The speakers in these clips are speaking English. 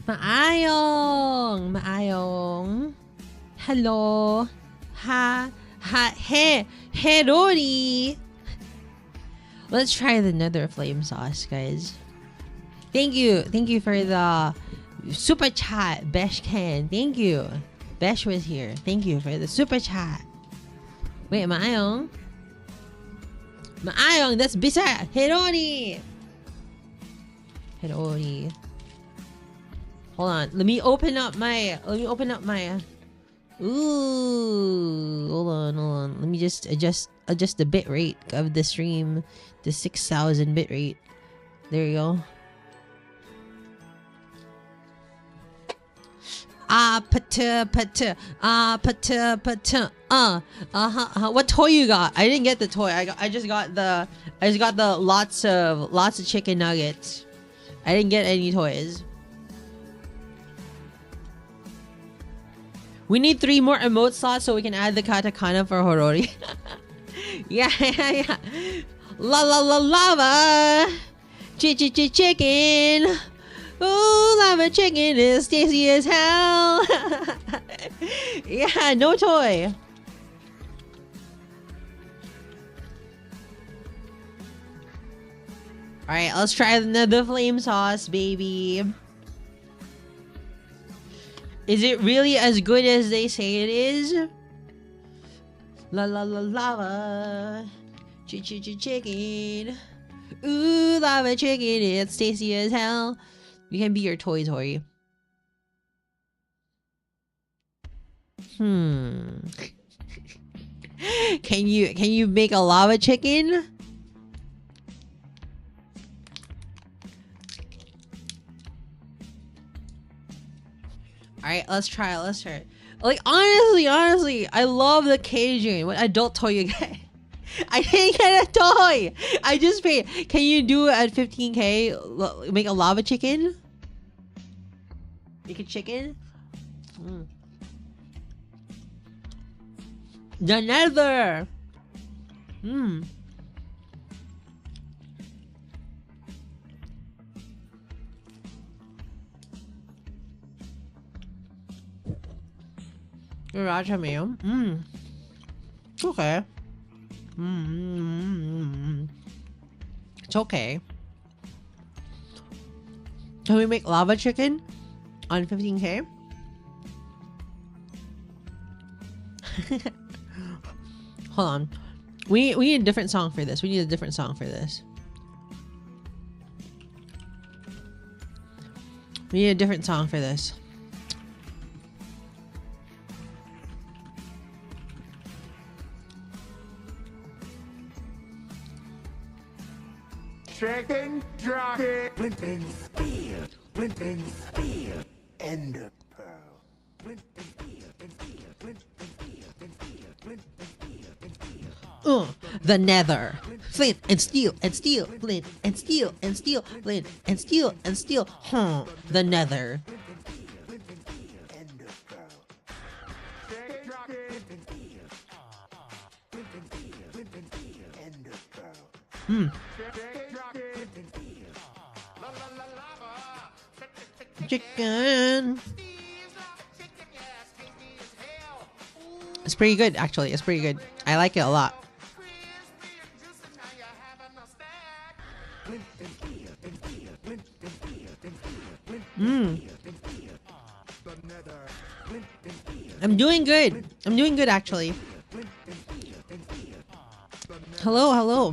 Maayong! Maayong! Hello! Horori! Let's try the Nether flame sauce, guys. Thank you for the super chat, Besh Ken. Thank you. Besh was here. Thank you for the super chat. Wait, Maayong? Maayong, that's bisa! Horori! Horori. Hold on. Let me open up my Ooh, hold on. Let me just adjust the bit rate of the stream to 6,000 bit rate. There you go. What toy you got? I didn't get the toy. I just got the lots of chicken nuggets. I didn't get any toys. We need 3 more emote slots so we can add the katakana for Horori. yeah. Lava. Chicken. Ooh, lava chicken is tasty as hell. yeah, no toy. Alright, let's try the flame sauce, baby. Is it really as good as they say it is? Lava. Chicken. Ooh, lava chicken, it's tasty as hell. We can be your toy. Can you make a lava chicken? Alright, let's try it. Like, honestly, I love the Cajun. What adult toy you get? I didn't get a toy! I just paid. Can you do it at 15k? Make a lava chicken? Make a chicken? The Nether! Sriracha mayo. Okay. It's okay. Can we make lava chicken on 15k? Hold on. We need a different song for this. We need a different song for this. We need a different song for this. Chicken, jockey, flint and steel, ender pearl, flint and steel, the Nether. Flint and steel, flint and steel, flint and steel, the Nether. Chicken. It's pretty good, actually. It's pretty good. I like it a lot. I'm doing good. Actually. Hello.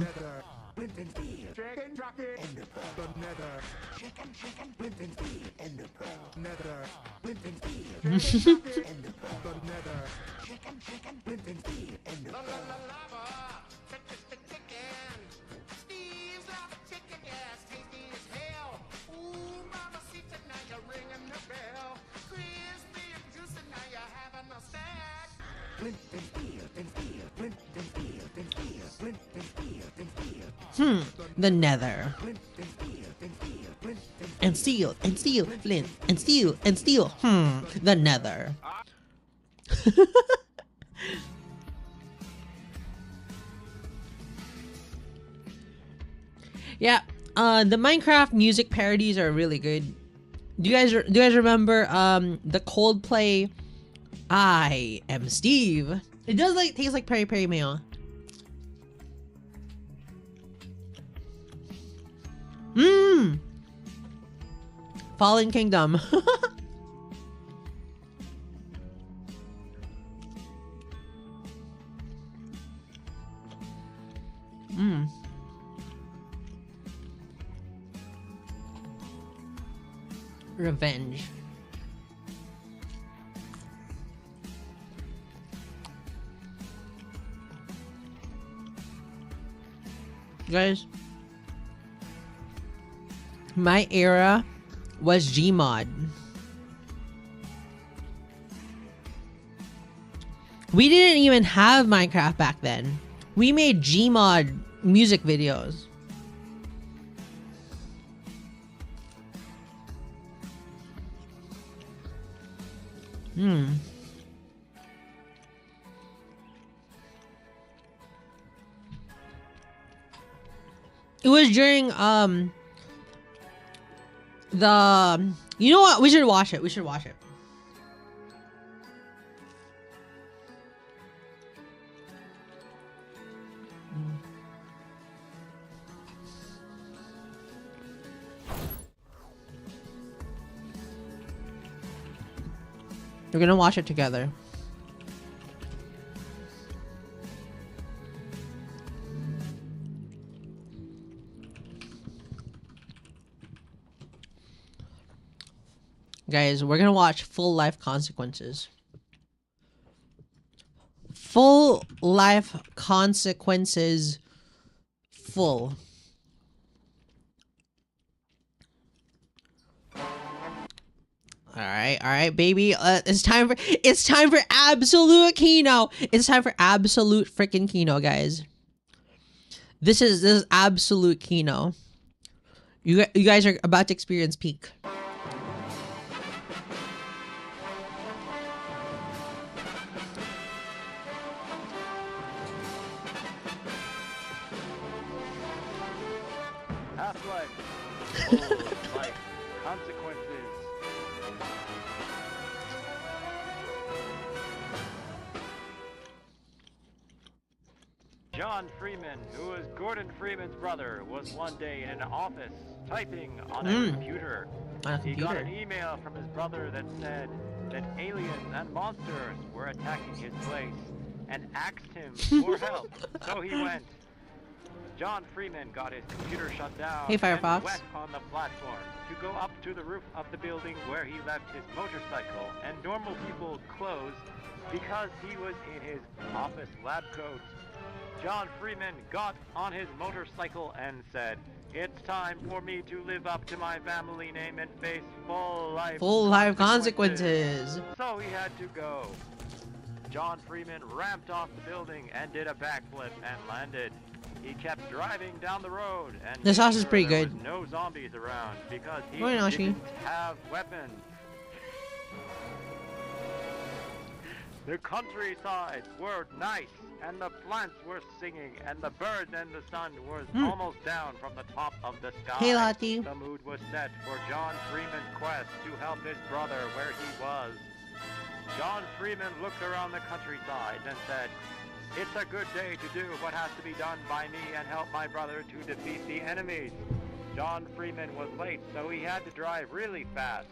The Nether. And steel, flint, and steel, the Nether. Yeah, the Minecraft music parodies are really good. Do you guys remember the Coldplay I Am Steve? It does like taste like peri peri mayo. Mmm. Fallen Kingdom. Mmm. Revenge. Guys, my era was Gmod. We didn't even have Minecraft back then. We made Gmod music videos. It was during the, you know what? We should watch it. We should watch it. We're gonna watch it together. Guys, we're gonna watch Full Life Consequences. Full Life Consequences. Full. All right, baby. It's time for absolute Kino. It's time for absolute freaking Kino, guys. This is absolute Kino. You guys are about to experience peak. Half-Life. Life. Consequences. John Freeman, who was Gordon Freeman's brother, was one day in an office typing on a computer. He got an email from his brother that said that aliens and monsters were attacking his place and asked him for help. So he went. John Freeman got his computer shut down Hey, Firefox. and went on the platform to go up to the roof of the building where he left his motorcycle, and normal people closed because he was in his office lab coat. John Freeman got on his motorcycle and said, "It's time for me to live up to my family name and face full life consequences." So he had to go. John Freeman ramped off the building and did a backflip and landed. He kept driving down the road and The sauce is pretty there good. was no zombies around because he Go on, Oshi. didn't have weapons. The countryside were nice, and the plants were singing, and the birds and the sun was almost down from the top of the sky. Hey, Lottie. The mood was set for John Freeman's quest to help his brother where he was. John Freeman looked around the countryside and said, "It's a good day to do what has to be done by me and help my brother to defeat the enemies." John Freeman was late, so he had to drive really fast.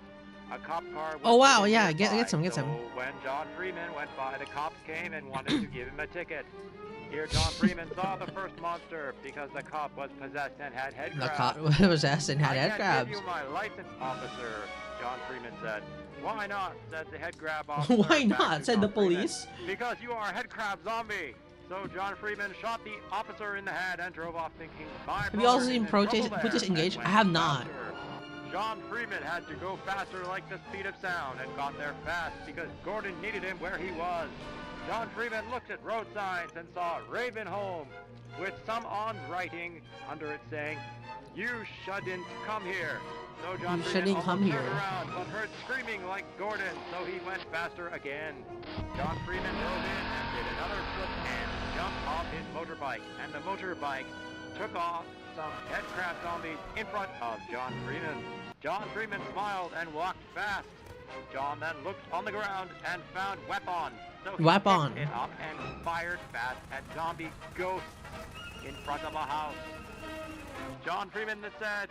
A cop car was Oh, wow, sitting yeah, nearby, get some. So when John Freeman went by, the cops came and wanted to give him a ticket. Here John Freeman saw the first monster because the cop was possessed and had head The crabs. cop was asked and had "I head can't crabs. give you my license, officer," John Freeman said. "Why not?" said the head crab officer. Why back not? to Said the John Freeman. police. "Because you are a head crab zombie." So John Freeman shot the officer in the head and drove off thinking, Have you also seen Protest Engage? I have not. John Freeman had to go faster like the speed of sound and got there fast because Gordon needed him where he was. John Freeman looked at road signs and saw Raven Home with some on writing under it saying, "You shouldn't come here." So John You Freeman shouldn't come almost here. turned around but heard screaming like Gordon, so he went faster again. John Freeman drove in and did another flip and jumped off his motorbike, and the motorbike took off some head crab zombies in front of John Freeman. John Freeman smiled and walked fast. John then looked on the ground and found weapon. So he Weapon. picked it up and fired fast at zombie ghosts in front of a house. John Freeman then said,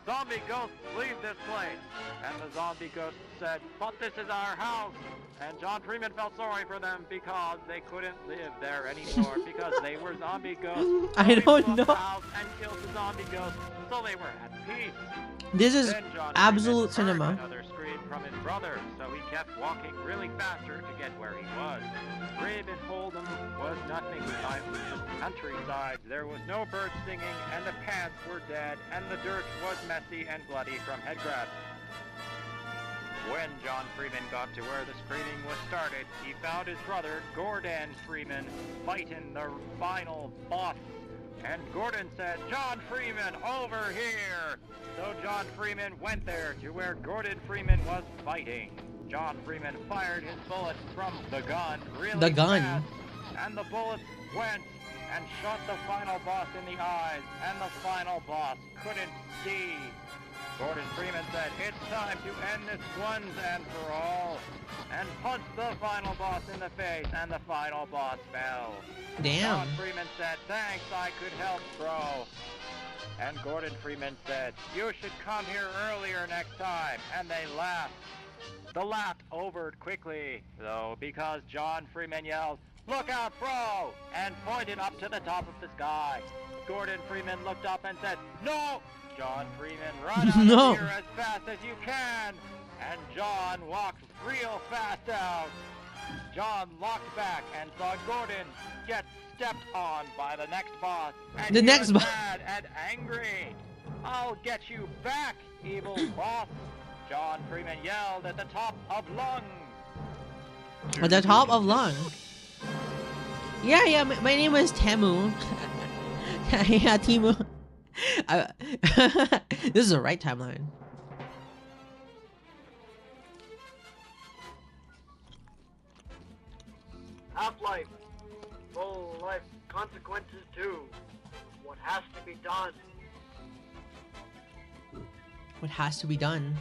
"Zombie ghosts, leave this place." And the zombie ghosts said, "But this is our house." And John Freeman felt sorry for them because they couldn't live there anymore because they were zombie ghosts. I So he don't blew up know. the house and killed the zombie ghosts, so they were at peace. This is Then John absolute Freeman cinema. heard another scream from his brother, so he kept walking really faster to get where he was. Raven Hold'em was nothing besides just countryside. There was no birds singing, and the pants were dead, and the dirt was messy and bloody from head grabs. When John Freeman got to where the screaming was started, he found his brother, Gordon Freeman, fighting the final boss. And Gordon said, "John Freeman, over here!" So John Freeman went there to where Gordon Freeman was fighting. John Freeman fired his bullets from the gun really The gun. fast, and the bullets went and shot the final boss in the eyes, and the final boss couldn't see. Gordon Freeman said, "It's time to end this once and for all," and punched the final boss in the face, and the final boss fell. Damn. John Freeman said, "Thanks, I could help, bro." And Gordon Freeman said, "You should come here earlier next time," and they laughed. The laugh overed quickly, though, because John Freeman yelled, "Look out, bro!" and pointed up to the top of the sky. Gordon Freeman looked up and said, "No!" John Freeman, "Run out No. of here as fast as you can!" And John walked real fast out. John looked back and saw Gordon get stepped on by the next boss. And The he next was boss. mad and angry. "I'll get you back, evil boss!" John Freeman yelled at the top of lungs. At the top of lungs. Yeah, my name is Temu. Yeah, Timu. This is the right timeline. Half-life, full life consequences too. What has to be done? What has to be done?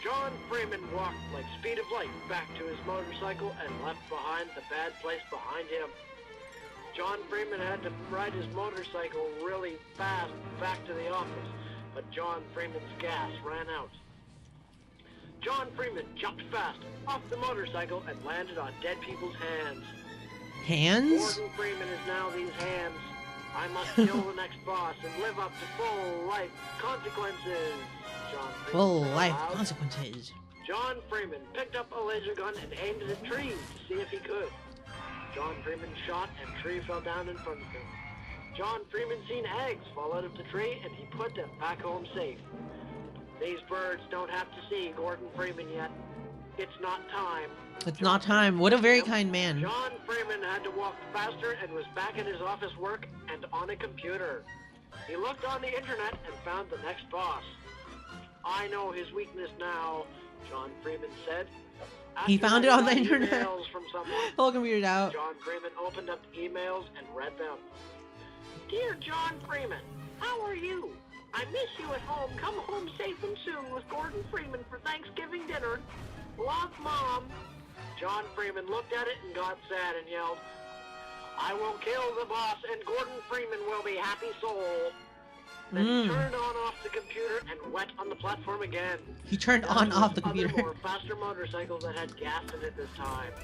John Freeman walked like speed of light back to his motorcycle and left behind the bad place behind him. John Freeman had to ride his motorcycle really fast back to the office, but John Freeman's gas ran out. John Freeman jumped fast off the motorcycle and landed on dead people's hands. Hands? Gordon Freeman is now these hands. I must kill the next boss and live up to full life consequences. John Freeman Full said life aloud. consequences. John Freeman picked up a laser gun and aimed it at trees to see if he could. John Freeman shot and a tree fell down in front of him. John Freeman seen eggs fall out of the tree and he put them back home safe. These birds don't have to see Gordon Freeman yet. It's not time. It's not time. What a very kind man. John Freeman had to walk faster and was back at his office work and on a computer. He looked on the internet and found the next boss. "I know his weakness now," John Freeman said. He After found it on the getting internet. Emails from someone, All computered out. John Freeman opened up the emails and read them. "Dear John Freeman, how are you? I miss you at home. Come home safe and soon with Gordon Freeman for Thanksgiving dinner. Love, Mom." John Freeman looked at it and got sad and yelled, "I will kill the boss and Gordon Freeman will be happy soul." Then he turned on off the computer and went on the platform again. He turned on off the computer. Other more faster motorcycles that had gas in it this time.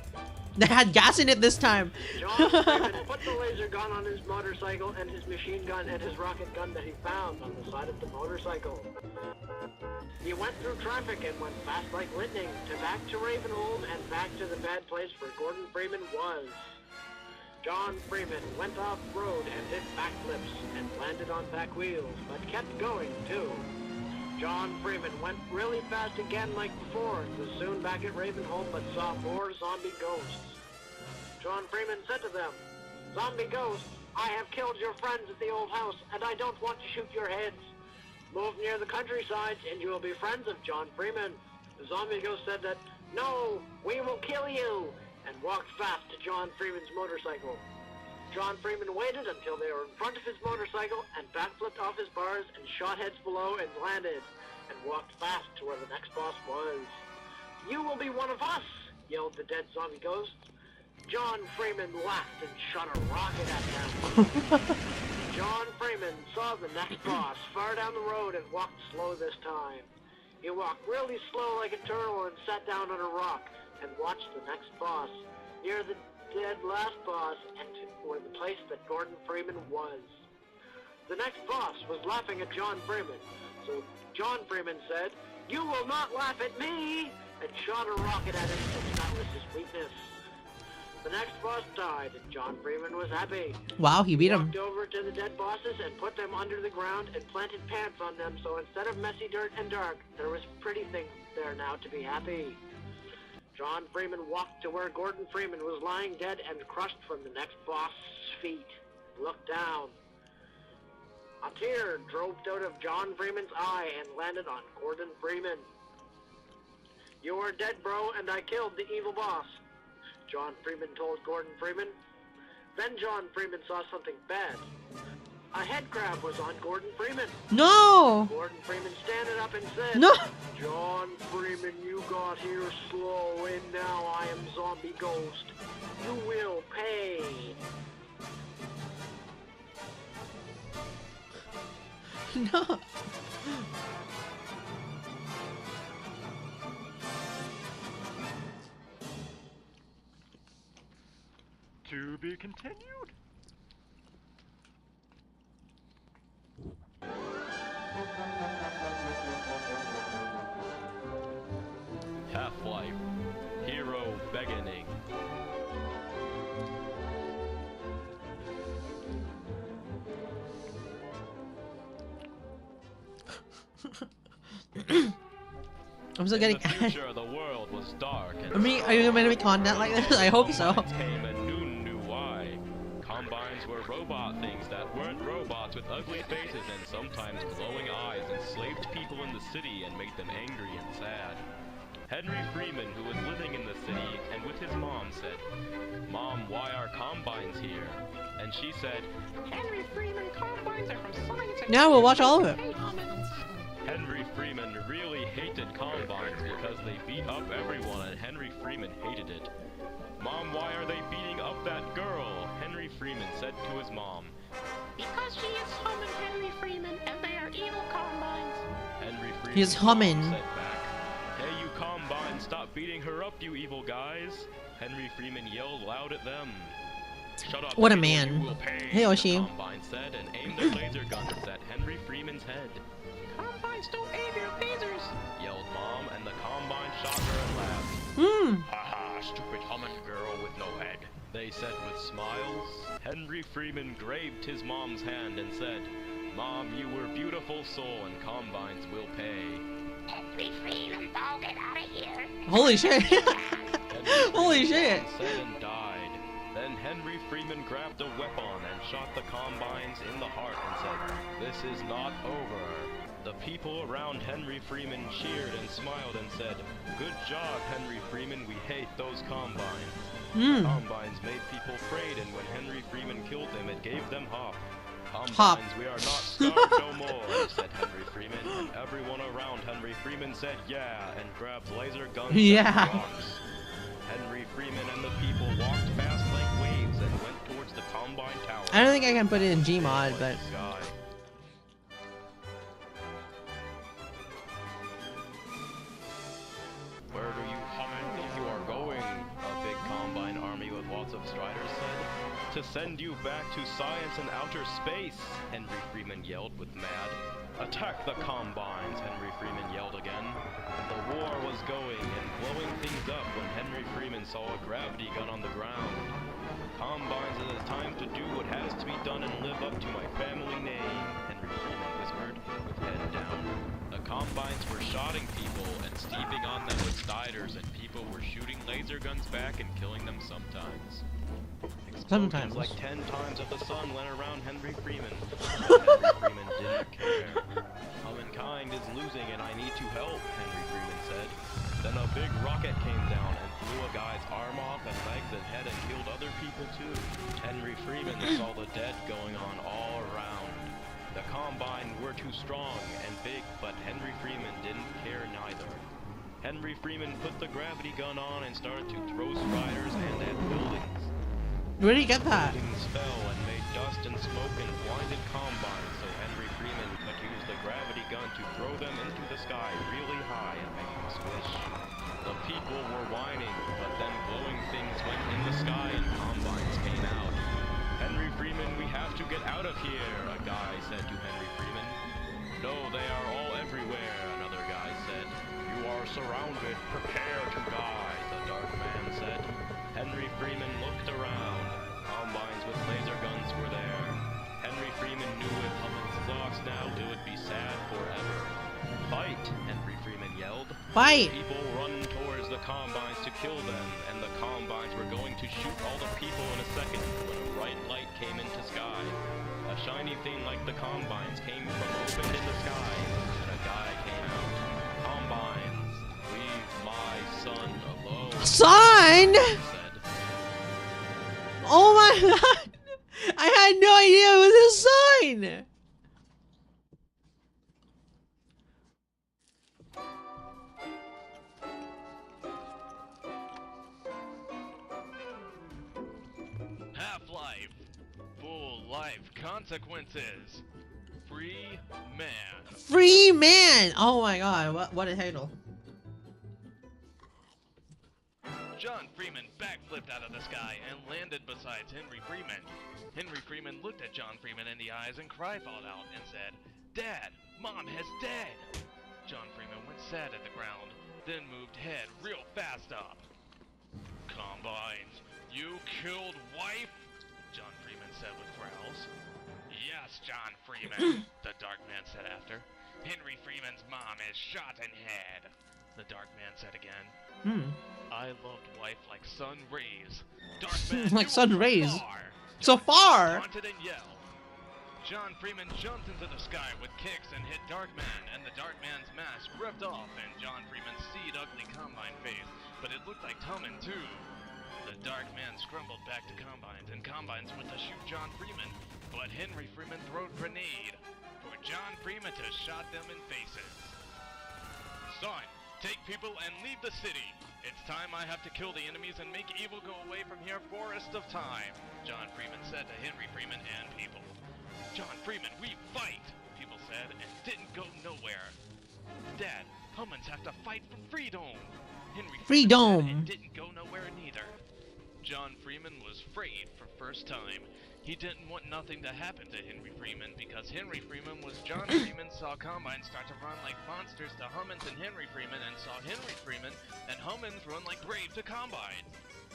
That had gas in it this time. John Freeman put the laser gun on his motorcycle and his machine gun and his rocket gun that he found on the side of the motorcycle. He went through traffic and went fast like lightning to back to Ravenholm and back to the bad place where Gordon Freeman was. John Freeman went off road and did backflips and landed on back wheels, but kept going too. John Freeman went really fast again like before and was soon back at Ravenholm but saw more zombie ghosts. John Freeman said to them, "Zombie ghosts, I have killed your friends at the old house and I don't want to shoot your heads. Move near the countryside and you will be friends of John Freeman." The zombie ghost said that "No, we will kill you," and walked fast to John Freeman's motorcycle. John Freeman waited until they were in front of his motorcycle and backflipped off his bars and shot heads below and landed, and walked fast to where the next boss was. "You will be one of us," yelled the dead zombie ghost. John Freeman laughed and shot a rocket at them. John Freeman saw the next boss far down the road and walked slow this time. He walked really slow like a turtle and sat down on a rock and watched the next boss, near the dead last boss and where the place that Gordon Freeman was. The next boss was laughing at John Freeman, so John Freeman said, "You will not laugh at me," and shot a rocket at him since that was his weakness. The next boss died, and John Freeman was happy. Wow, he beat him. Walked over to the dead bosses and put them under the ground and planted pants on them, so instead of messy dirt and dark, there was pretty things there now to be happy. John Freeman walked to where Gordon Freeman was lying dead and crushed from the next boss's feet. Looked down. A tear dropped out of John Freeman's eye and landed on Gordon Freeman. "You are dead, bro, and I killed the evil boss," John Freeman told Gordon Freeman. Then John Freeman saw something bad. A head crab was on Gordon Freeman. No! Gordon Freeman standing up and said, No! "John Freeman, you got here slow, and now I am Zombie Ghost. You will pay." No! To be continued. Half-Life Hero Beginning. I'm still getting. In the future, the world was dark and I mean, are you gonna make content like this? I hope so. Combines came and who knew why. Combines were robot things that weren't robots with ugly faces and sometimes glowing eyes, enslaved people in the city and made them angry and sad. Henry Freeman, who was living in the city and with his mom, said, "Mom, why are Combines here?" And she said, "Henry Freeman, Combines are from science and..." Yeah, we'll watch all of it. Henry Freeman really hated Combines because they beat up everyone, and Henry Freeman hated it. "Mom, why are they beating up that girl?" Henry Freeman said to his mom. "Because she is humming Henry Freeman, and they are evil Combines." Henry Freeman He's humming. said back, "Hey, you Combines, stop beating her up, you evil guys." Henry Freeman yelled loud at them. "Shut up, What a evil, man. you will pay," Hey, Oshi. the Combines said, and aimed their laser guns at Henry Freeman's head. "Combines don't aim your lasers," yelled Mom, and the Combine shot her and laughed. Hmm. "Haha, stupid humming girl with no head," they said with smiles. Henry Freeman grabbed his mom's hand and said, "Mom, you were beautiful soul, and Combines will pay." "Henry Freeman, don't get out of here." Holy shit. Henry Holy Freeman shit. said and died. Then Henry Freeman grabbed a weapon and shot the Combines in the heart and said, "This is not over." The people around Henry Freeman cheered and smiled and said, "Good job, Henry Freeman, we hate those Combines." Combines made people afraid, and when Henry Freeman killed them, it gave them hope. "Combines, Hop. we are not starved no more," said Henry Freeman, and everyone around Henry Freeman said yeah, and grabbed laser guns Yeah. and rocks. Henry Freeman and the people walked fast like waves and went towards the Combine Tower. I don't think I can put it in Gmod, but Sky. "Where do you think you are going?" a big Combine army with lots of striders said. "To send you back to science and outer space," Henry Freeman yelled with mad. "Attack the Combines," Henry Freeman yelled again. The war was going and blowing things up when Henry Freeman saw a gravity gun on the ground. "Combines, it is time to do what has to be done and live up to my family name," Henry Freeman whispered, with head down. The Combines were shotting people and steeping on them with striders, and people were shooting laser guns back and killing them sometimes. sometimes. Explosions like 10 times of the sun went around Henry Freeman. Henry Freeman didn't care. "Humankind is losing and I need to help," Henry Freeman said. Then a big rocket came down and blew a guy's arm off and legs and head and killed other people too. Henry Freeman saw the dead going on all around. The Combine were too strong and big, but Henry Freeman didn't care neither. Henry Freeman put the gravity gun on and started to throw striders and at buildings. Where did you get that? Buildings fell and made dust and smoke and blinded Combine, so Henry Freeman could use the gravity gun to throw them into the sky really high and make them squish. The people were whining, but then glowing things went in the sky and Combines came out. Henry Freeman, we have to get out of here, a guy said to Henry Freeman. No, they are all everywhere, another guy said. You are surrounded, prepare to die, the dark man said. Henry Freeman looked around. Combines with laser guns were there. Henry Freeman knew if Hummins lost now, it would be sad forever. Fight, Henry Freeman yelled. Fight! People run towards the Combines to kill them, and the Combines were going to shoot all the people in a second when a bright light came into sky. A shiny thing like the Combines came from opened in the sky, and a guy came out. Combines, leave my son alone. Son! He said. Oh my god! I had no idea it was a sign! Half-life. Full life consequences. Free man. Free man! Oh my god, what a title. John Freeman backflipped out of the sky and landed beside Henry Freeman. Henry Freeman looked at John Freeman in the eyes and cried out and said, Dad, Mom has dead! John Freeman went sad at the ground, then moved head real fast up. Combines, you killed wife? John Freeman said with growls. Yes, John Freeman, the dark man said after. Henry Freeman's mom is shot in head, the dark man said again. I loved wife like sun rays. Dark man, Like sun so rays? far. So far? Taunted and yelled. John Freeman jumped into the sky with kicks and hit Darkman, and the Darkman's mask ripped off, and John Freeman seed ugly Combine face, but it looked like Tummin too. The Darkman scrambled back to Combines, and Combines went to shoot John Freeman, but Henry Freeman threw a grenade for John Freeman to shot them in faces. Son, take people and leave the city. It's time I have to kill the enemies and make evil go away from here forest of time, John Freeman said to Henry Freeman and people. John Freeman, we fight, people said, and didn't go nowhere. Dad, humans have to fight for freedom. Henry Freeman said, and didn't go nowhere neither. John Freeman was afraid for first time. He didn't want nothing to happen to Henry Freeman because Henry Freeman was John Freeman saw Combine start to run like monsters to Hummins and Henry Freeman and saw Henry Freeman and Hummins run like brave to Combine.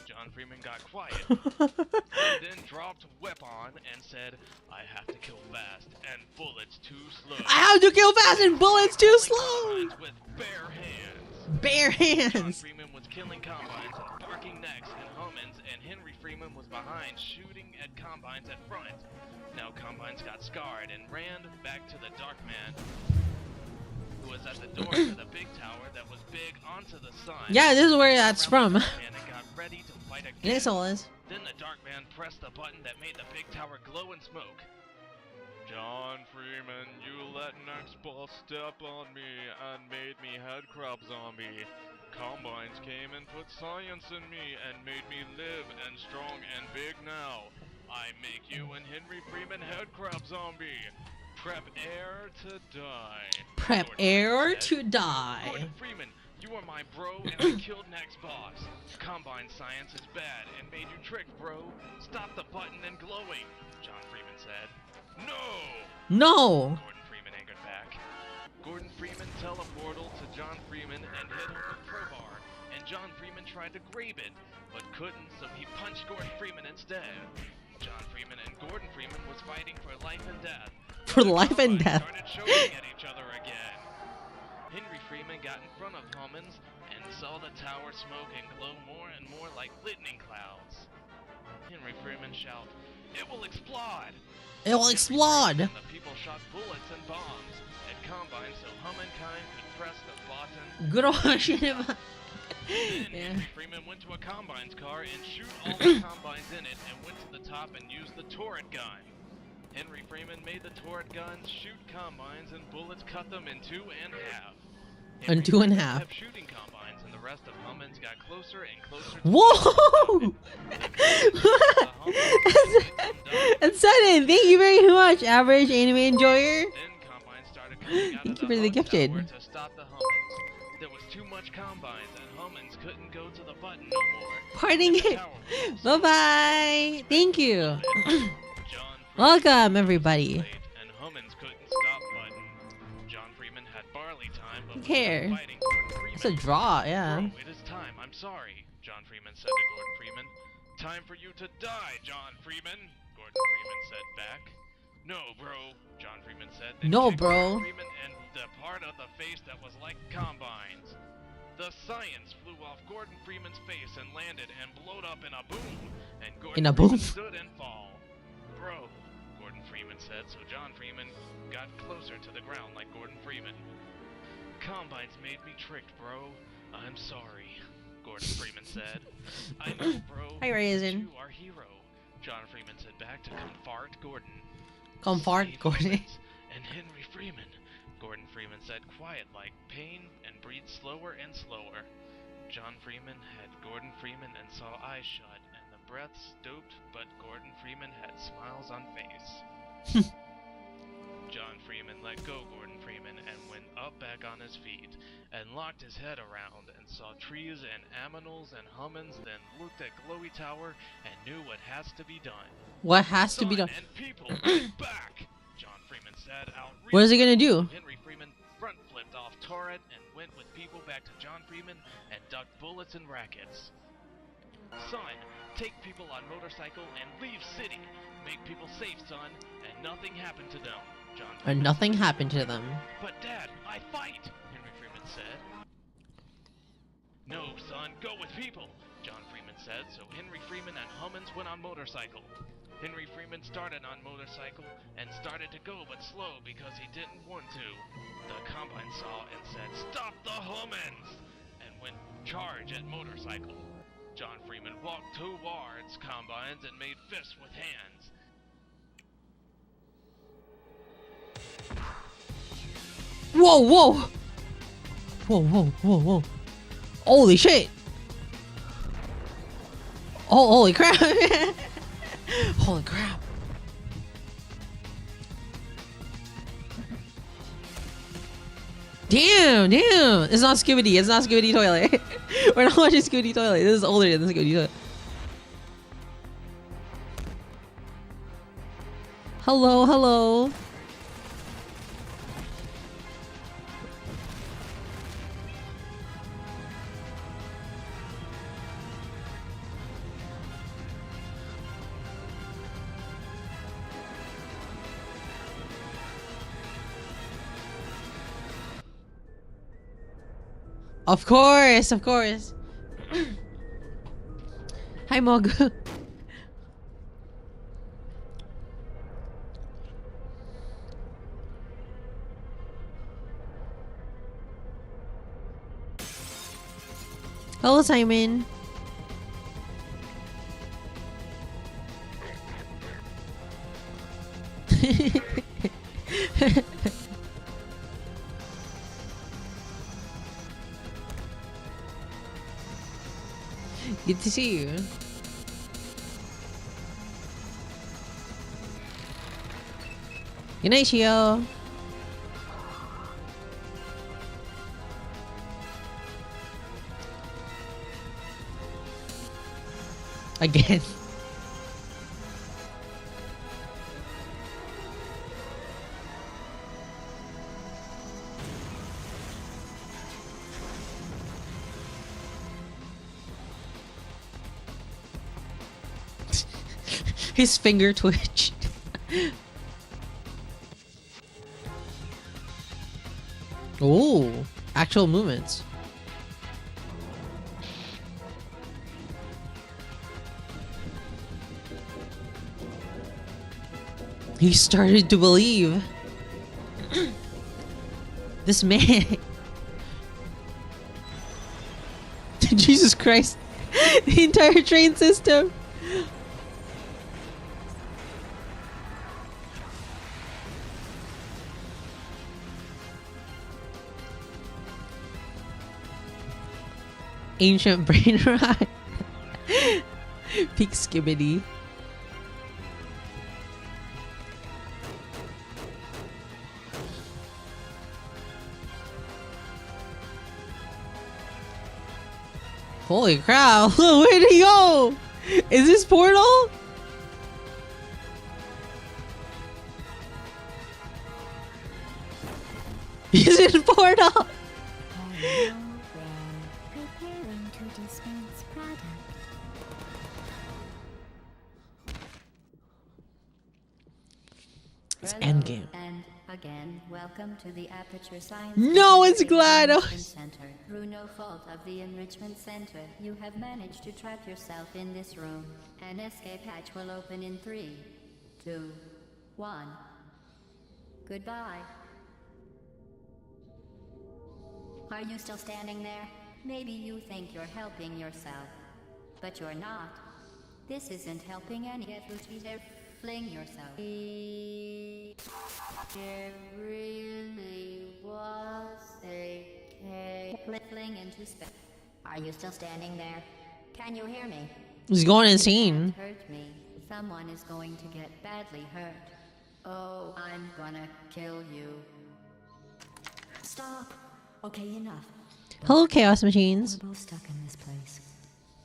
John Freeman got quiet, and then dropped weapon and said, I have to kill fast and bullets too slow. I have to kill fast and bullets too slow! With bare hands. Bare John hands! Freeman was killing Combines and barking necks and Hummins, and Henry Freeman was behind shooting at Combines at front. Now Combines got scarred and ran back to the Dark Man, who was at the door to the big tower that was big onto the sun. Yeah, this is where that's from. And it got ready to fight again. Yes, it was. Then the Dark Man pressed the button that made the big tower glow and smoke. John Freeman, you let next boss step on me and made me headcrab zombie. Combines came and put science in me and made me live and strong and big now. I make you and Henry Freeman headcrab zombie. Prep air to die. Prep Gordon air said. to die. Gordon Freeman, you are my bro and I killed next boss. Combine science is bad and made you trick, bro. Stop the button and glowing, John Freeman said. No! No! Gordon Freeman angered back. Gordon Freeman teleported to John Freeman and hit him with crowbar, and John Freeman tried to grab it, but couldn't, so he punched Gordon Freeman instead. John Freeman and Gordon Freeman was fighting for life and death. For life and death. Started shooting at each other again. Henry Freeman got in front of Hummins and saw the tower smoke and glow more and more like lightning clouds. Henry Freeman shouted, "It will explode!" It will explode! And the people shot bullets and bombs at Combine so humankind could press the button. Good old shit. Yeah. Henry Freeman went to a combine's car and shoot all the combines in it and went to the top and used the turret gun. Henry Freeman made the turret guns shoot combines and bullets cut them in two and half. And two and half. Kept shooting combines and the rest of Hummins got closer and closer. Whoa! And sudden, thank you very much, average anime enjoyer. Then combines started coming out Thank of you the for the hub gifted. tower to stop the Hummins. There was too much combines and Hummins couldn't go to the button no more. Parting And the it. tower was Bye bye. Thank you. John Welcome, everybody. and Hummins couldn't stop button. John Freeman had barley time, but Who cares? fighting Gordon Freeman. It's a draw, yeah. Bro, it is time. I'm sorry, John Freeman said to Gordon Freeman. Time for you to die, John Freeman, Gordon Freeman said back. No, bro, John Freeman said. Then No, kicked bro. Gordon Freeman and the part of the face that was like combines. The science flew off Gordon Freeman's face and landed and blowed up in a boom. And Gordon In a boom? Freeman stood and fall. Bro, Gordon Freeman said, so John Freeman got closer to the ground like Gordon Freeman. Combines made me tricked, bro. I'm sorry, Gordon Freeman said. I know, bro. Hi, Raisin. You are hero, John Freeman said back to comfort Gordon. Comfort, Save Gordon. Hummins and Henry Freeman, Gordon Freeman said quiet like pain and breathed slower and slower. John Freeman had Gordon Freeman and saw eyes shut and the breath stooped, but Gordon Freeman had smiles on face. John Freeman let go Gordon Freeman and went up back on his feet and locked his head around and saw trees and aminals and Hummins, then looked at Glowy Tower and knew what has to be done. What has to be Son done? and people, get back! John Freeman said out. What is he gonna do? Henry Freeman front flipped off turret and went with people back to John Freeman and ducked bullets and rackets. Son, take people on motorcycle and leave city. Make people safe, son, and nothing happened to them. John And Freeman nothing said. happened to them. But Dad, I fight, Henry Freeman said. No, son, go with people, John Freeman said, so Henry Freeman and Hummins went on motorcycle. Henry Freeman started on motorcycle and started to go but slow because he didn't want to. The combine saw and said, "Stop the Hummins!" and went charge at motorcycle. John Freeman walked towards combines and made fists with hands. Whoa, whoa! Whoa, whoa, whoa, whoa. Holy shit! Oh, holy crap! Holy crap. Damn, damn! It's not Skibidi, it's not Skibidi Toilet. We're not watching Skibidi Toilet. This is older than Skibidi Toilet. Hello, hello. Of course, of course. Hi, Mogu. Hello, Simon. Good to see you. Good night, Shio. Again. His finger twitched. Oh, actual movements. He started to believe. This man. Jesus Christ. The entire train system. Ancient brain rot. Peak skibbity. Holy crap! Where'd he go? Is this Portal? He's in Portal. Preparing to dispense product. It's endgame. And again, welcome to the Aperture Science. No, it's Enrichment GLaDOS. Center. Through no fault of the Enrichment Center, you have managed to trap yourself in this room. An escape hatch will open in 3, 2, 1. Goodbye. Are you still standing there? Maybe you think you're helping yourself, but you're not. This isn't helping any. Get there, fling yourself. There really was a fling into space. Are you still standing there? Can you hear me? He's going You insane. can't hurt me. Someone is going to get badly hurt. Oh, I'm gonna kill you. Stop. Okay, enough. Hello, Chaos Machines. We're both stuck in this place.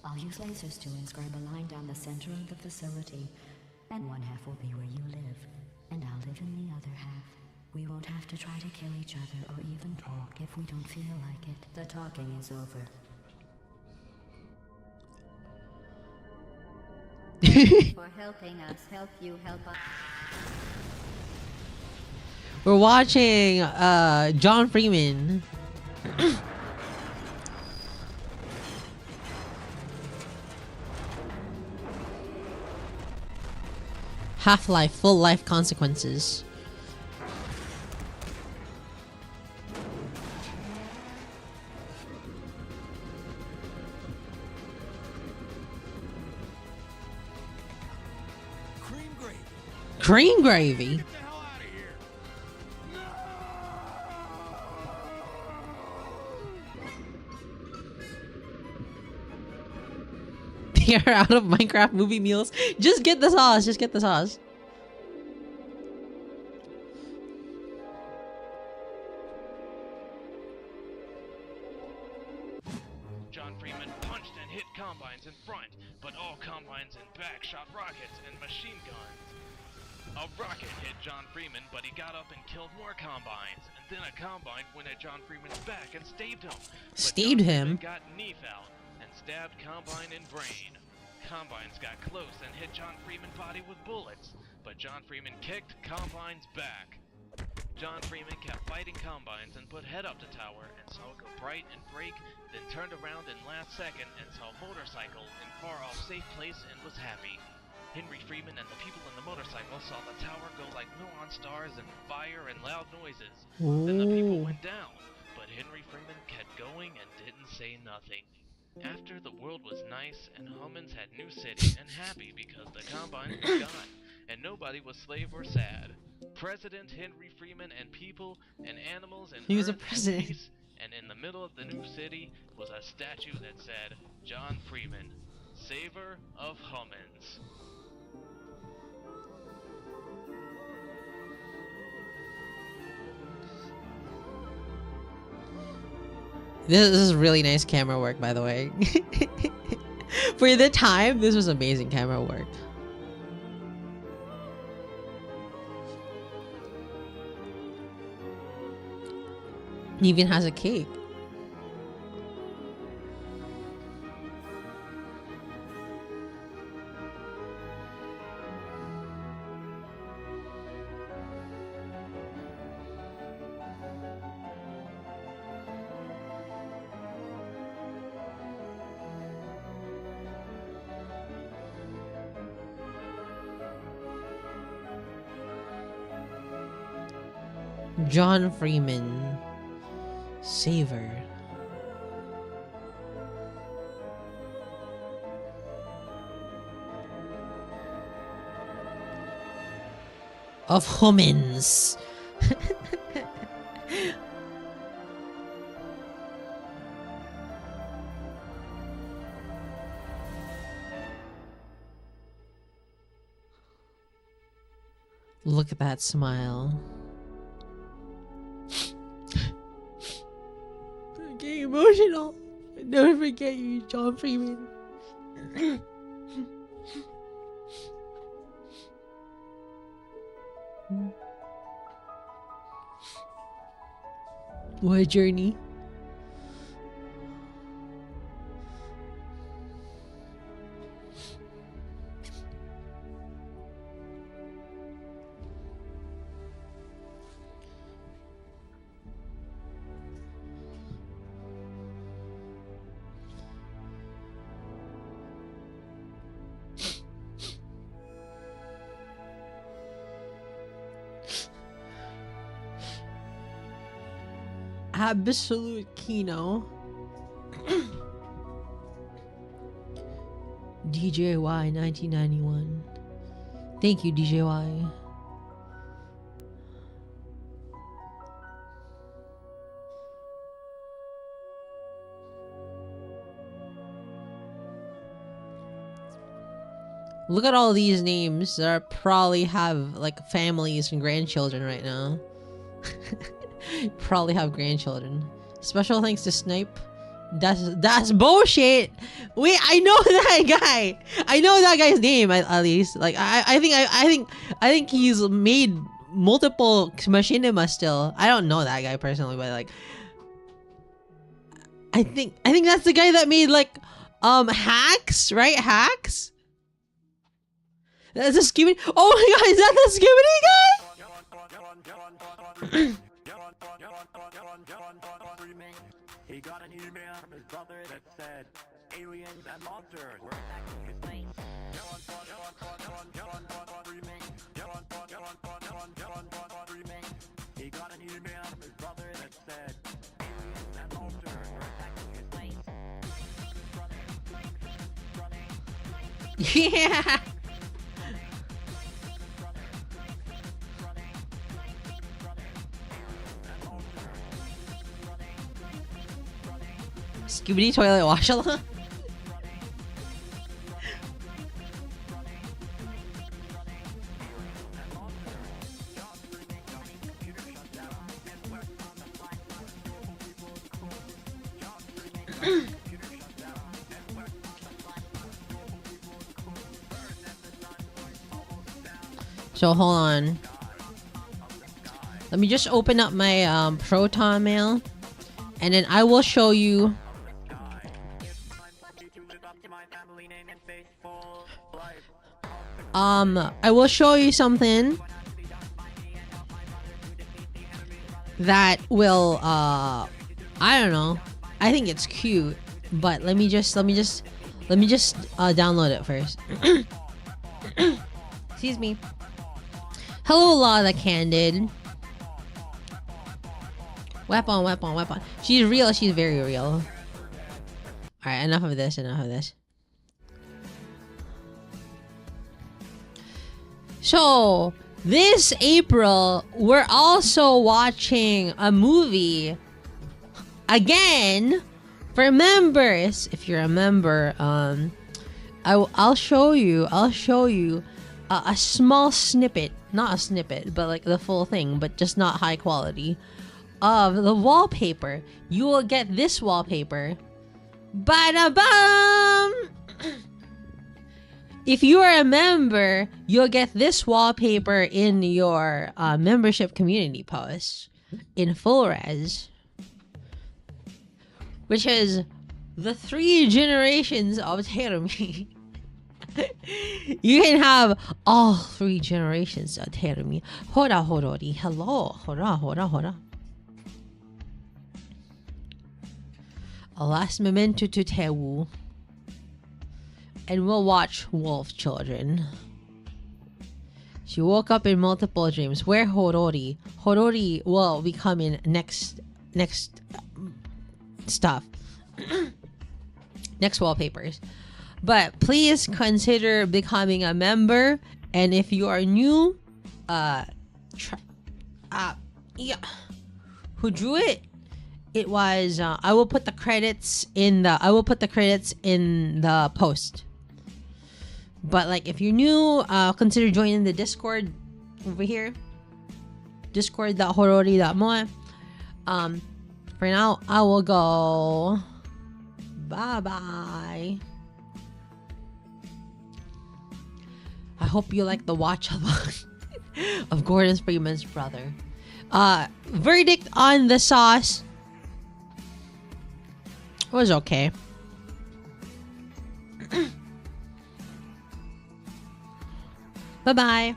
I'll use lasers to inscribe a line down the center of the facility, and one half will be where you live, and I'll live in the other half. We won't have to try to kill each other or even talk if we don't feel like it. The talking is over. For helping us help you help us. We're watching John Freeman. Half-life, full life consequences. Cream gravy. Cream gravy. Get the hell out of here. You're out of Minecraft movie meals. Just get the sauce. Just get the sauce. John Freeman punched and hit combines in front, but all combines in back shot rockets and machine guns. A rocket hit John Freeman, but he got up and killed more combines, and then a combine went at John Freeman's back and stabbed him. But Stabbed John him? Freeman got knife out and stabbed combine in brain. Combines got close and hit John Freeman's body with bullets, but John Freeman kicked combines back. John Freeman kept fighting combines and put head up the tower and saw it go bright and break, then turned around in last second and saw a motorcycle in far off safe place and was happy. Henry Freeman and the people in the motorcycle saw the tower go like neon stars and fire and loud noises. Then the people went down, but Henry Freeman kept going and didn't say nothing. After the world was nice and Hummins had new city and happy because the combines were gone and nobody was slave or sad. President Henry Freeman and people and animals and He was a earth had president. peace, and in the middle of the new city was a statue that said, John Freeman, Saver of Hummins. This is really nice camera work, by the way. For the time, this was amazing camera work. He even has a cake. John Freeman. Saver. of humans. Look at that smile. I'm getting emotional. I'll never forget you, John Freeman. What a journey. Absolute Kino. DJY 1991. Thank you, DJY. Look at all these names that probably have like families and grandchildren right now. Probably have grandchildren. Special thanks to Snipe. That's bullshit. Wait, I know that guy. I know that guy's name at least. Like I think he's made multiple machinima still. I don't know that guy personally, but like I think that's the guy that made like Hacks, right? Hacks? That's a Skibidi. Oh my god, is that the Skibidi guy? He got an email from his brother that said aliens and monsters were attacking his place. He got an email from his brother that said aliens and monsters were attacking his place. Yeah. Skibidi toilet wash along. So hold on. Let me just open up my Proton mail, and then I will show you. I will show you something that will I don't know. I think it's cute, but let me just download it first. Excuse me. Hello, Lala Candid. Weapon. She's real. She's very real. All right, enough of this. So, this April, we're also watching a movie again for members. If you're a member, I'll show you a small snippet, not a snippet, but like the full thing, but just not high quality, of the wallpaper. You will get this wallpaper. Ba-da-bum! If you are a member, you'll get this wallpaper in your membership community post in full res, which is the 3 generations of Terumi. You can have all 3 generations of Terumi. Hora Horori. Hello. Hora. A last memento to Tewu. And we'll watch Wolf Children. She woke up in multiple dreams. Where Horori? Horori will be coming next stuff. Next wallpapers. But please consider becoming a member. And if you are new, Yeah, who drew it? It was I will put the credits in the post. But like if you're new, consider joining the Discord over here. Discord.horori.mo. For now, I will go. Bye bye. I hope you like the watch along of Gordon Freeman's brother. Verdict on the sauce was okay. Bye bye.